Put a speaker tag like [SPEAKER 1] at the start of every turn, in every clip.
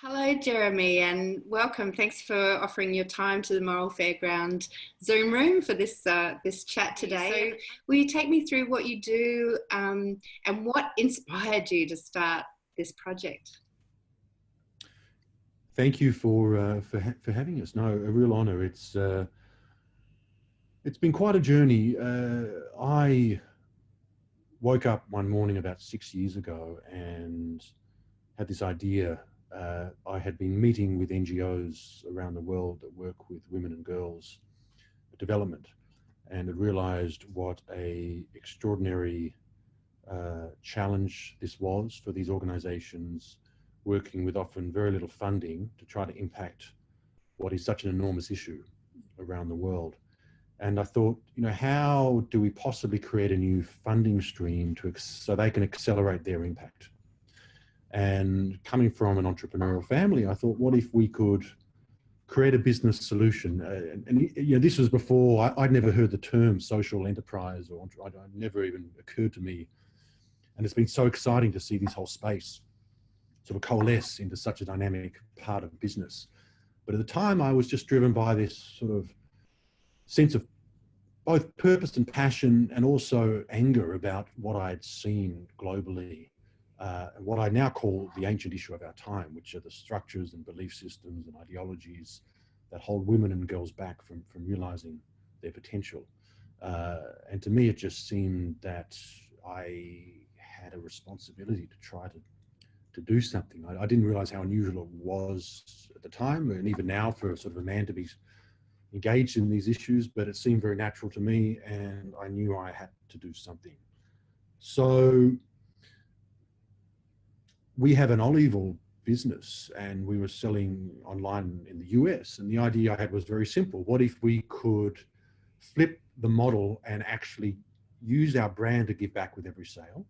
[SPEAKER 1] Hello, Jeremy, and welcome. Thanks for offering your time to the Moral Fairground Zoom room for this chat today. So, will you take me through what you do and what inspired you to start this project?
[SPEAKER 2] Thank you for having us. No, a real honour. It's been quite a journey. I woke up one morning about 6 years ago and had this idea. I had been meeting with NGOs around the world that work with women and girls development, and had realised what a extraordinary challenge this was for these organisations, working with often very little funding to try to impact what is such an enormous issue around the world. And I thought, how do we possibly create a new funding stream so they can accelerate their impact? And coming from an entrepreneurial family, I thought, what if we could create a business solution? This was before I'd never heard the term social enterprise, or it never even occurred to me. And it's been so exciting to see this whole space sort of coalesce into such a dynamic part of business. But at the time, I was just driven by this sort of sense of both purpose and passion, and also anger about what I had seen globally. What I now call the ancient issue of our time, which are the structures and belief systems and ideologies that hold women and girls back from realizing their potential. And to me, it just seemed that I had a responsibility to try to do something. I didn't realize how unusual it was at the time, and even now for sort of a man to be engaged in these issues, but it seemed very natural to me, and I knew I had to do something. So we have an olive oil business, and we were selling online in the US. And the idea I had was very simple. What if we could flip the model and actually use our brand to give back with every sale,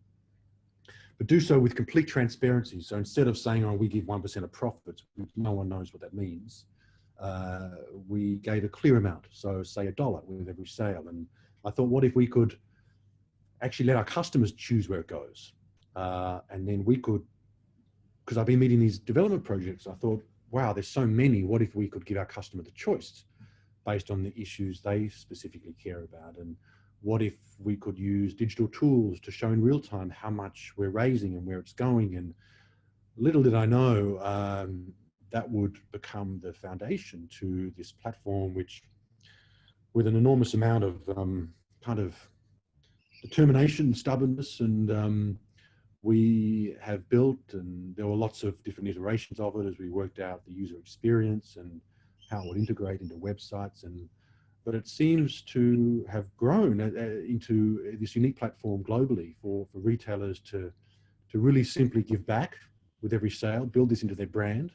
[SPEAKER 2] but do so with complete transparency? So instead of saying, oh, we give 1% of profits, no one knows what that means. We gave a clear amount. So say $1 with every sale. And I thought, what if we could actually let our customers choose where it goes? And then we could, because I've been meeting these development projects, I thought, wow, there's so many. What if we could give our customer the choice based on the issues they specifically care about? And what if we could use digital tools to show in real time how much we're raising and where it's going? And little did I know that would become the foundation to this platform, which, with an enormous amount of kind of determination, stubbornness, and we have built, and there were lots of different iterations of it as we worked out the user experience and how it would integrate into websites. But it seems to have grown into this unique platform globally for retailers to really simply give back with every sale, build this into their brand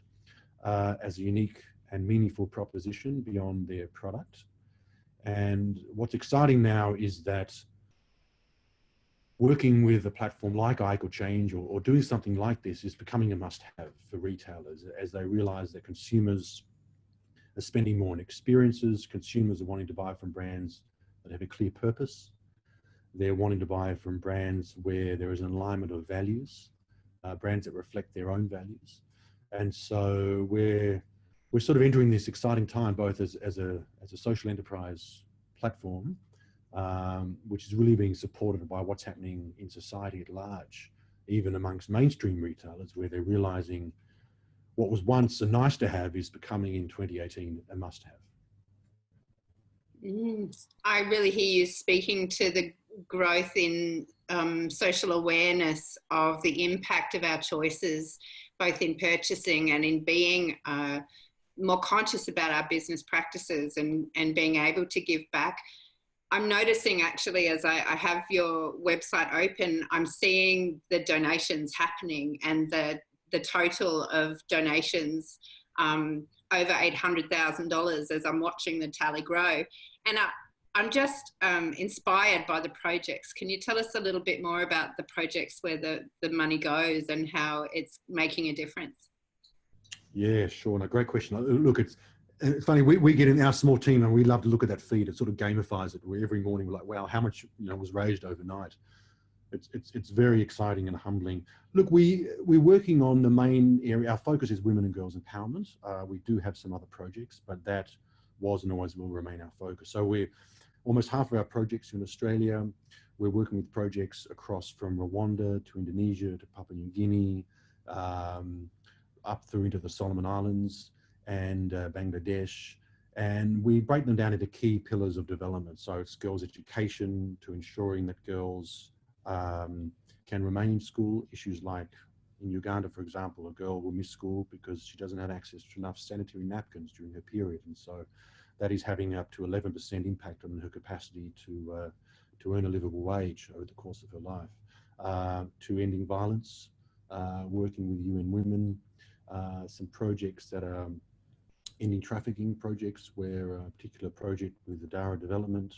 [SPEAKER 2] as a unique and meaningful proposition beyond their product. And what's exciting now is that working with a platform like IEqualsChange or doing something like this is becoming a must-have for retailers, as they realize that consumers are spending more on experiences. Consumers are wanting to buy from brands that have a clear purpose. They're wanting to buy from brands where there is an alignment of values, brands that reflect their own values. And so we're sort of entering this exciting time, both as a social enterprise platform, which is really being supported by what's happening in society at large, even amongst mainstream retailers, where they're realizing what was once a nice to have is becoming in 2018 a must have.
[SPEAKER 1] I really hear you speaking to the growth in social awareness of the impact of our choices, both in purchasing and in being more conscious about our business practices and being able to give back. I'm noticing, actually, as I have your website open, I'm seeing the donations happening, and the total of donations over $800,000 as I'm watching the tally grow. And I'm just inspired by the projects. Can you tell us a little bit more about the projects where the money goes and how it's making a difference?
[SPEAKER 2] Yeah, sure. No, great question. Look, it's funny, we get in our small team and we love to look at that feed. It sort of gamifies it, where every morning we're like, wow, how much was raised overnight. it's very exciting and humbling. Look, we're working on the main area. Our focus is women and girls empowerment. We do have some other projects, but that was and always will remain our focus. So we're almost half of our projects in Australia. We're working with projects across from Rwanda to Indonesia to Papua New Guinea, up through into the Solomon Islands and Bangladesh. And we break them down into key pillars of development. So it's girls' education to ensuring that girls can remain in school. Issues like in Uganda, for example, a girl will miss school because she doesn't have access to enough sanitary napkins during her period. And so that is having up to 11% impact on her capacity to earn a livable wage over the course of her life. To ending violence, working with UN Women, some projects that are ending trafficking projects, where a particular project with the Dara Development,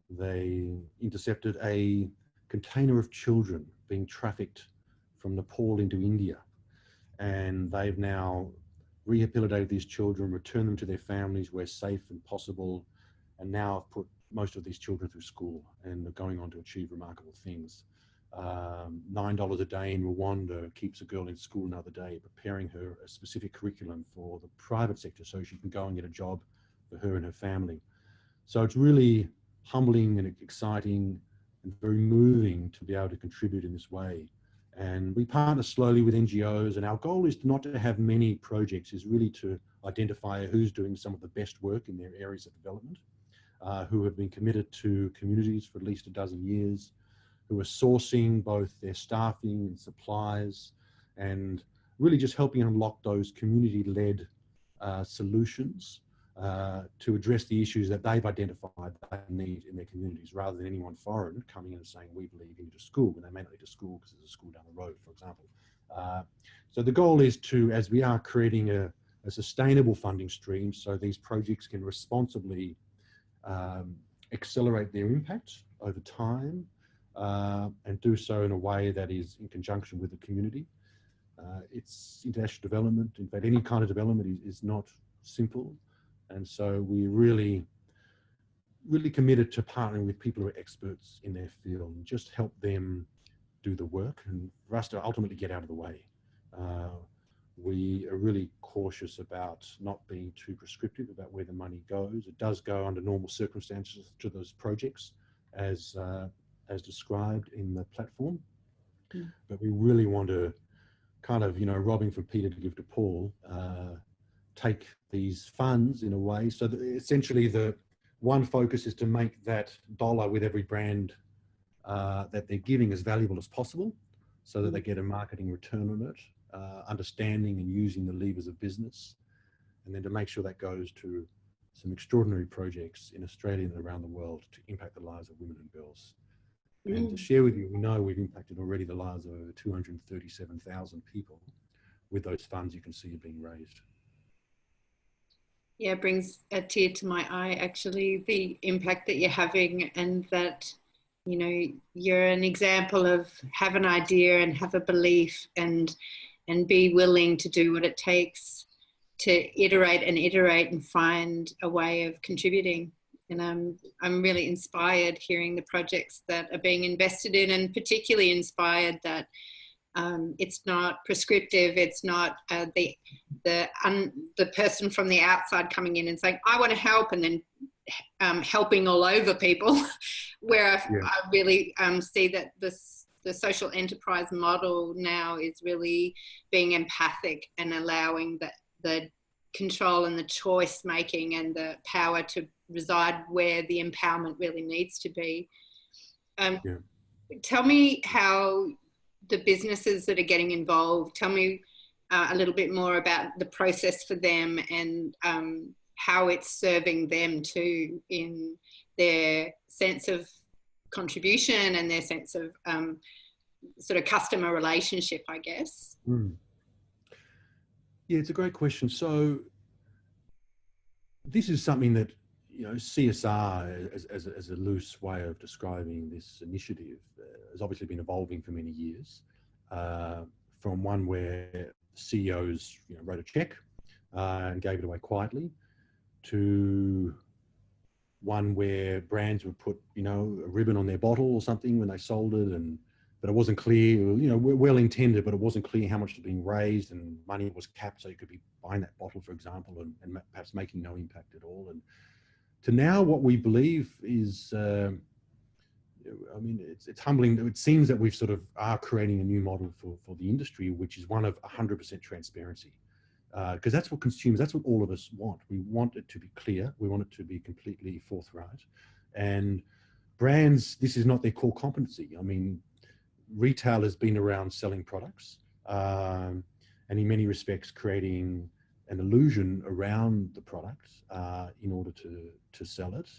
[SPEAKER 2] they intercepted a container of children being trafficked from Nepal into India. And they've now rehabilitated these children, returned them to their families where safe and possible, and now have put most of these children through school and are going on to achieve remarkable things. $9 a day in Rwanda keeps a girl in school another day, preparing her a specific curriculum for the private sector so she can go and get a job for her and her family. So it's really humbling and exciting and very moving to be able to contribute in this way. And we partner slowly with NGOs, and our goal is not to have many projects, is really to identify who's doing some of the best work in their areas of development, who have been committed to communities for at least a dozen years, who are sourcing both their staffing and supplies, and really just helping unlock those community-led solutions to address the issues that they've identified they need in their communities, rather than anyone foreign coming in and saying, we believe you need a school, when they may not need a school because there's a school down the road, for example. So the goal is to, as we are creating a sustainable funding stream, so these projects can responsibly accelerate their impact over time, and do so in a way that is in conjunction with the community. It's international development. In fact, any kind of development is not simple. And so we're really committed to partnering with people who are experts in their field and just help them do the work, and for us to ultimately get out of the way. We are really cautious about not being too prescriptive about where the money goes. It does go under normal circumstances to those projects as described in the platform. But we really want to kind of, robbing from Peter to give to Paul, take these funds in a way so that essentially the one focus is to make that dollar with every brand that they're giving as valuable as possible, so that they get a marketing return on it, understanding and using the levers of business, and then to make sure that goes to some extraordinary projects in Australia and around the world to impact the lives of women and girls. And to share with you, we know we've impacted already the lives of over 237,000 people with those funds you can see are being raised.
[SPEAKER 1] Yeah, it brings a tear to my eye, actually, the impact that you're having, and that, you're an example of have an idea and have a belief and be willing to do what it takes to iterate and find a way of contributing. And I'm really inspired hearing the projects that are being invested in, and particularly inspired that it's not prescriptive. It's not the person from the outside coming in and saying, I want to help, and then helping all over people, where I really see that the social enterprise model now is really being empathic and allowing the control and the choice making and the power to reside where the empowerment really needs to be. Tell me how the businesses that are getting involved, tell me a little bit more about the process for them, and how it's serving them too in their sense of contribution and their sense of sort of customer relationship, I guess.
[SPEAKER 2] Yeah, it's a great question. So this is something that, CSR as a loose way of describing this initiative has obviously been evolving for many years, from one where CEOs wrote a check and gave it away quietly, to one where brands would put a ribbon on their bottle or something when they sold it, and but it wasn't clear, you know, well intended, but it wasn't clear how much was being raised, and money was capped, so you could be buying that bottle, for example, and perhaps making no impact at all. And to now, what we believe is, I mean, it's humbling. It seems that we've sort of are creating a new model for the industry, which is one of 100% transparency. Because that's what consumers, that's what all of us want. We want it to be clear. We want it to be completely forthright. And brands, this is not their core competency. I mean, retail has been around selling products, and in many respects creating an illusion around the product in order to sell it.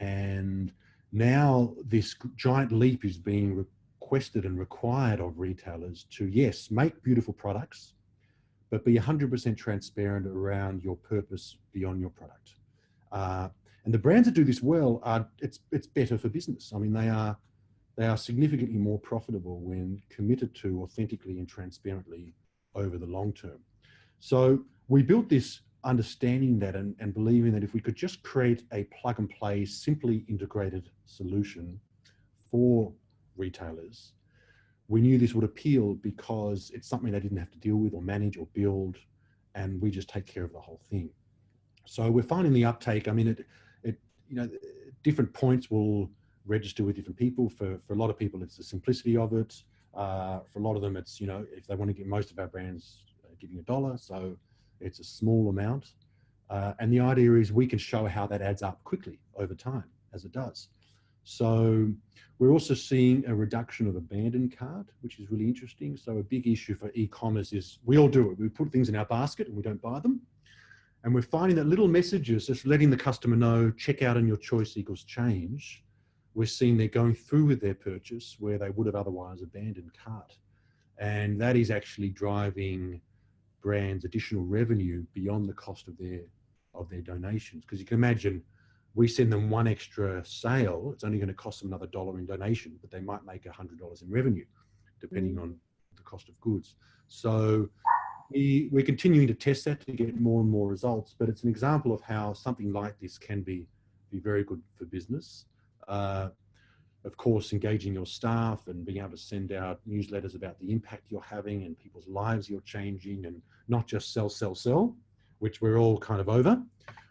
[SPEAKER 2] And now this giant leap is being requested and required of retailers to, yes, make beautiful products, but be 100% transparent around your purpose beyond your product. And the brands that do this well it's better for business. I mean, they are significantly more profitable when committed to authentically and transparently over the long term. So we built this understanding that and believing that if we could just create a plug and play, simply integrated solution for retailers, we knew this would appeal because it's something they didn't have to deal with or manage or build, and we just take care of the whole thing. So we're finding the uptake. I mean, it you know, different points will register with different people. For a lot of people, it's the simplicity of it. For a lot of them, it's, you know, if they want to get most of our brands giving $1, so it's a small amount. And the idea is we can show how that adds up quickly over time, as it does. So we're also seeing a reduction of abandoned cart, which is really interesting. So a big issue for e-commerce is we all do it. We put things in our basket and we don't buy them. And we're finding that little messages, just letting the customer know, check out and your choice equals change. We're seeing they're going through with their purchase where they would have otherwise abandoned cart. And that is actually driving brands additional revenue beyond the cost of their donations. Because you can imagine, we send them one extra sale, it's only going to cost them another $1 in donation, but they might make $100 in revenue, depending on the cost of goods. So we're continuing to test that to get more and more results, but it's an example of how something like this can be very good for business. Of course, engaging your staff and being able to send out newsletters about the impact you're having and people's lives you're changing, and not just sell, which we're all kind of over.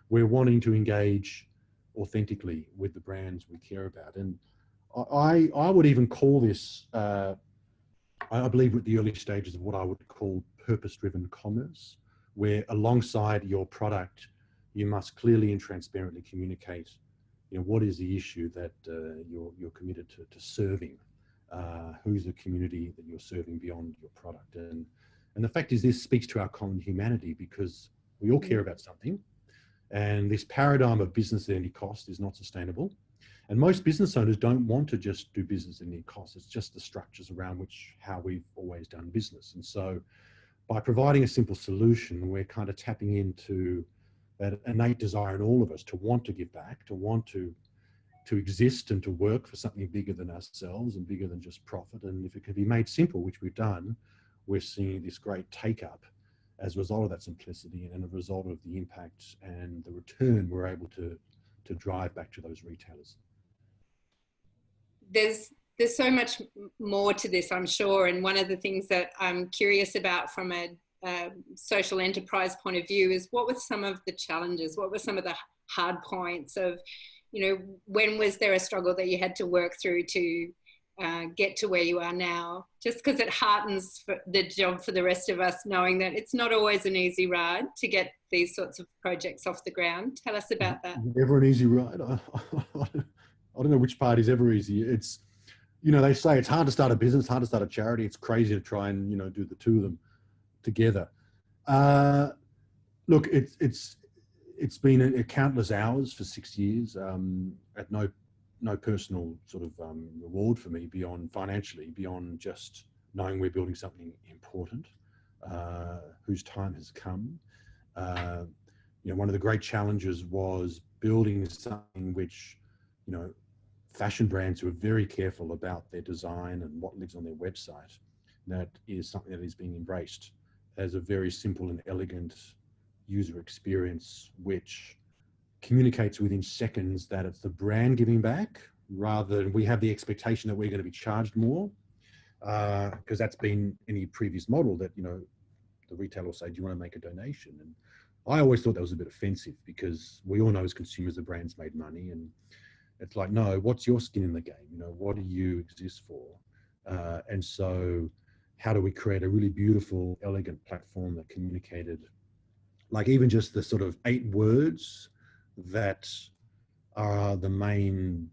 [SPEAKER 2] We're wanting to engage authentically with the brands we care about. And I would even call this, I believe we're at the early stages of what I would call purpose-driven commerce, where alongside your product, you must clearly and transparently communicate, you know, what is the issue that you're committed to serving, who's the community that you're serving beyond your product. And the fact is, this speaks to our common humanity, because we all care about something, and this paradigm of business at any cost is not sustainable. And most business owners don't want to just do business at any cost. It's just the structures around how we've always done business. And so by providing a simple solution, we're kind of tapping into that innate desire in all of us to want to give back, to want to exist and to work for something bigger than ourselves and bigger than just profit. And if it can be made simple, which we've done, we're seeing this great take up as a result of that simplicity and a result of the impact and the return we're able to drive back to those retailers.
[SPEAKER 1] There's so much more to this, I'm sure. And one of the things that I'm curious about from a social enterprise point of view is, what were some of the challenges? What were some of the hard points of, you know, when was there a struggle that you had to work through to get to where you are now? Just because it heartens for the job for the rest of us, knowing that it's not always an easy ride to get these sorts of projects off the ground. Tell us about that.
[SPEAKER 2] Never an easy ride. I don't know which part is ever easy. It's, you know, they say it's hard to start a business, hard to start a charity. It's crazy to try and, you know, do the two of them together. Look, it's been countless hours for 6 years at no personal sort of reward for me beyond financially, beyond just knowing we're building something important, whose time has come. You know, one of the great challenges was building something which, you know, fashion brands who are very careful about their design and what lives on their website, that is something that is being embraced as a very simple and elegant user experience, which communicates within seconds that it's the brand giving back, rather than we have the expectation that we're going to be charged more. because that's been any previous model that, you know, the retailer will say, do you want to make a donation? And I always thought that was a bit offensive, because we all know as consumers the brand's made money, and it's like, no, what's your skin in the game? You know, what do you exist for? And so how do we create a really beautiful, elegant platform that communicated, like even just the sort of 8 words that are the main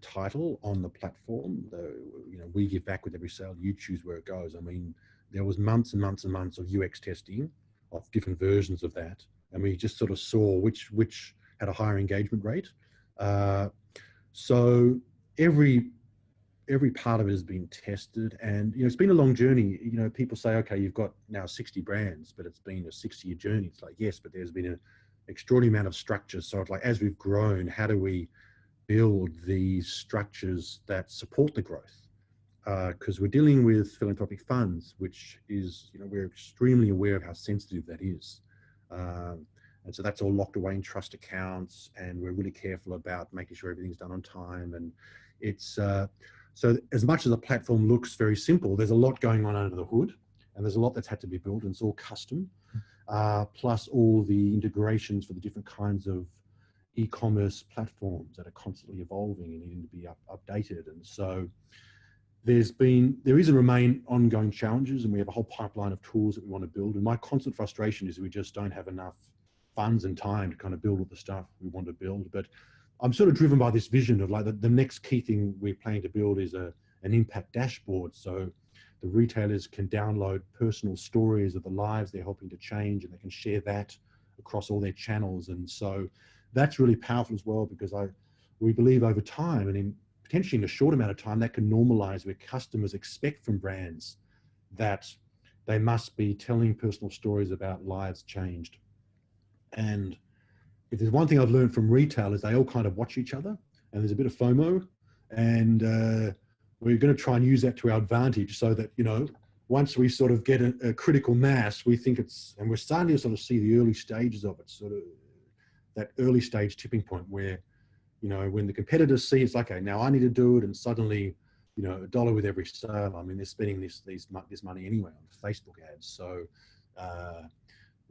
[SPEAKER 2] title on the platform. You know, we give back with every sale, you choose where it goes. I mean, there was months and months and months of UX testing of different versions of that, and we just sort of saw which had a higher engagement rate. So every part of it has been tested, and you know, it's been a long journey. You know, people say, okay, you've got now 60 brands, but it's been a 6-year journey. It's like, yes, but there's been an extraordinary amount of structure. So it's like, as we've grown, how do we build these structures that support the growth? Because we're dealing with philanthropic funds, which is, you know, we're extremely aware of how sensitive that is. And so that's all locked away in trust accounts, and we're really careful about making sure everything's done on time. And it's, so as much as the platform looks very simple, there's a lot going on under the hood, and there's a lot that's had to be built, and it's all custom, plus all the integrations for the different kinds of e-commerce platforms that are constantly evolving and needing to be updated. And so there is and remain ongoing challenges, and we have a whole pipeline of tools that we want to build. And my constant frustration is we just don't have enough funds and time to kind of build all the stuff we want to build. But I'm sort of driven by this vision of like the next key thing we're planning to build is an impact dashboard. So the retailers can download personal stories of the lives they're helping to change, and they can share that across all their channels. And so that's really powerful as well, because we believe over time, and potentially in a short amount of time, that can normalize where customers expect from brands that they must be telling personal stories about lives changed. And if there's one thing I've learned from retailers, they all kind of watch each other, and there's a bit of FOMO, and we're going to try and use that to our advantage, so that, you know, once we sort of get a critical mass, we think and we're starting to sort of see the early stages of it, sort of that early stage tipping point where, you know, when the competitors see it's like, okay, now I need to do it, and suddenly, you know, $1 with every sale. I mean, they're spending this money anyway on Facebook ads. So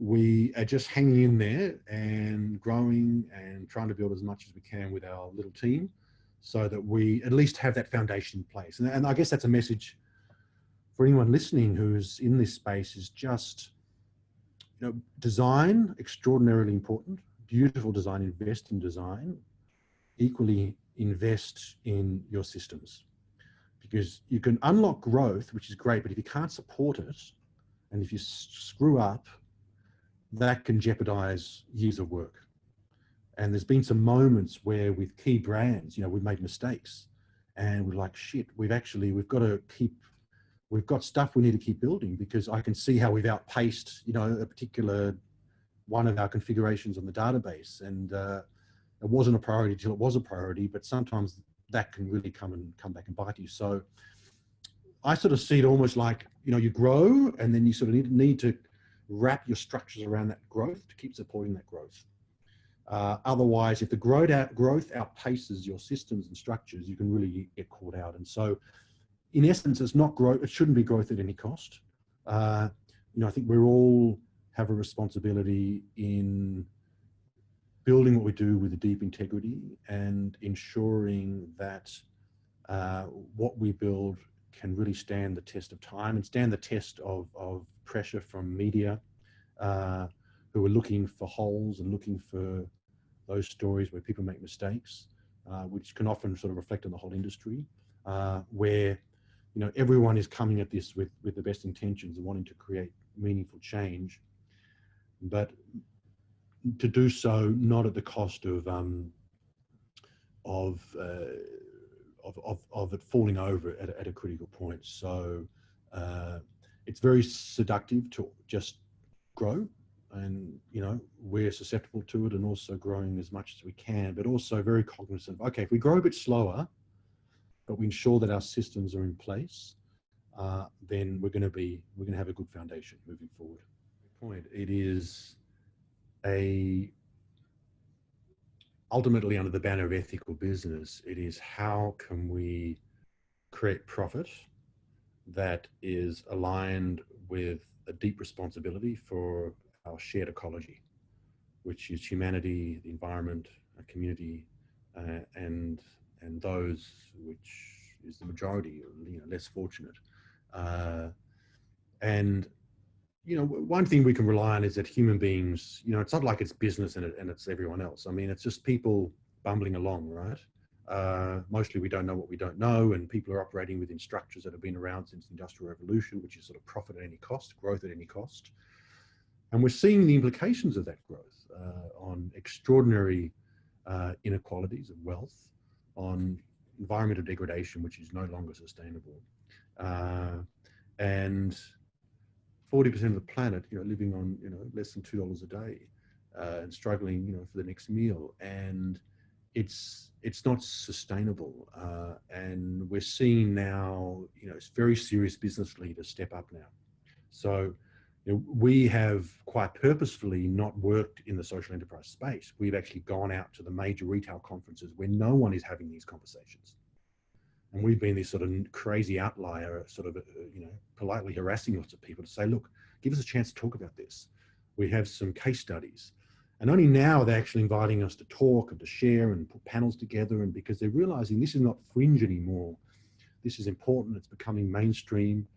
[SPEAKER 2] we are just hanging in there and growing and trying to build as much as we can with our little team, so that we at least have that foundation in place. And I guess that's a message for anyone listening who's in this space, is just, you know, design, extraordinarily important, beautiful design, invest in design, equally invest in your systems, because you can unlock growth, which is great, but if you can't support it, and if you screw up, that can jeopardize years of work. And there's been some moments where with key brands, you know, we've made mistakes, and we're like, shit, we've got stuff we need to keep building, because I can see how we've outpaced, you know, a particular one of our configurations on the database. And it wasn't a priority till it was a priority, but sometimes that can really come back and bite you. So I sort of see it almost like, you know, you grow, and then you sort of need to wrap your structures around that growth to keep supporting that growth. Otherwise, if the growth outpaces your systems and structures, you can really get caught out. And so, in essence, it's not growth. It shouldn't be growth at any cost. You know, I think we all have a responsibility in building what we do with a deep integrity, and ensuring that what we build can really stand the test of time, and stand the test of pressure from media, who are looking for holes and looking for those stories where people make mistakes, which can often sort of reflect on the whole industry, where, you know, everyone is coming at this with the best intentions and wanting to create meaningful change, but to do so not at the cost of it falling over at a critical point. So it's very seductive to just grow, and, you know, we're susceptible to it, and also growing as much as we can, but also very cognizant of, okay, if we grow a bit slower, but we ensure that our systems are in place, then we're going to have a good foundation moving forward. It is ultimately, under the banner of ethical business, it is how can we create profit that is aligned with a deep responsibility for our shared ecology, which is humanity, the environment, a community, and those which is the majority, less fortunate. And one thing we can rely on is that human beings, it's not like it's business and it's everyone else. I mean, it's just people bumbling along, right? Mostly we don't know what we don't know, and people are operating within structures that have been around since the Industrial Revolution, which is sort of profit at any cost, growth at any cost. And we're seeing the implications of that growth on extraordinary inequalities of wealth, on environmental degradation, which is no longer sustainable, and 40% of the planet, living on, less than $2 a day, and struggling, for the next meal, and it's not sustainable. And we're seeing now, it's very serious business leaders step up now. So, we have quite purposefully not worked in the social enterprise space. We've actually gone out to the major retail conferences where no one is having these conversations. And we've been this sort of crazy outlier, sort of, politely harassing lots of people to say, look, give us a chance to talk about this. We have some case studies. And only now they're actually inviting us to talk and to share and put panels together. And because they're realizing this is not fringe anymore. This is important. It's becoming mainstream.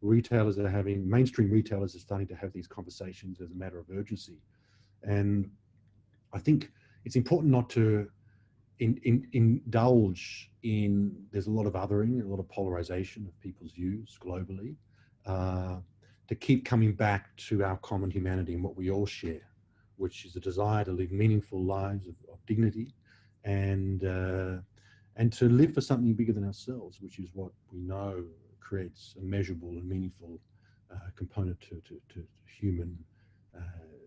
[SPEAKER 2] Mainstream retailers are starting to have these conversations as a matter of urgency. And I think it's important not to indulge in, there's a lot of othering, a lot of polarization of people's views globally, to keep coming back to our common humanity and what we all share, which is a desire to live meaningful lives of dignity and to live for something bigger than ourselves, which is what we know creates a measurable and meaningful component to human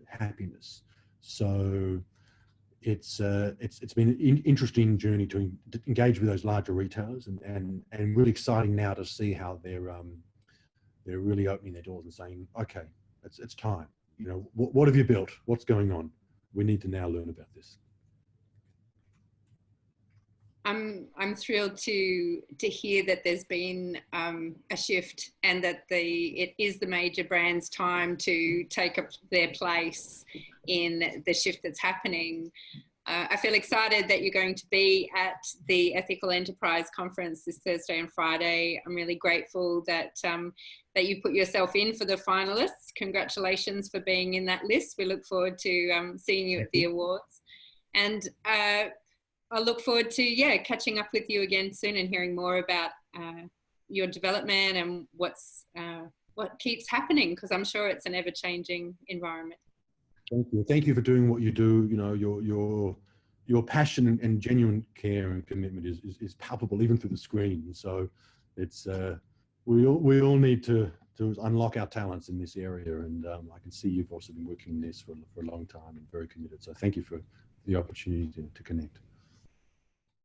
[SPEAKER 2] happiness. So it's been an interesting journey to engage with those larger retailers, and really exciting now to see how they're really opening their doors and saying, okay, it's time. What have you built? What's going on? We need to now learn about this.
[SPEAKER 1] I'm thrilled to hear that there's been a shift, and that it is the major brands' time to take up their place in the shift that's happening. I feel excited that you're going to be at the Ethical Enterprise Conference this Thursday and Friday. I'm really grateful that that you put yourself in for the finalists. Congratulations for being in that list. We look forward to seeing you at the awards. And I look forward to, catching up with you again soon and hearing more about your development and what keeps happening, because I'm sure it's an ever-changing environment.
[SPEAKER 2] Thank you. Thank you for doing what you do. Your passion and genuine care and commitment is palpable even through the screen. So it's we all need to unlock our talents in this area. And I can see you've also been working in this for a long time and very committed. So thank you for the opportunity to connect.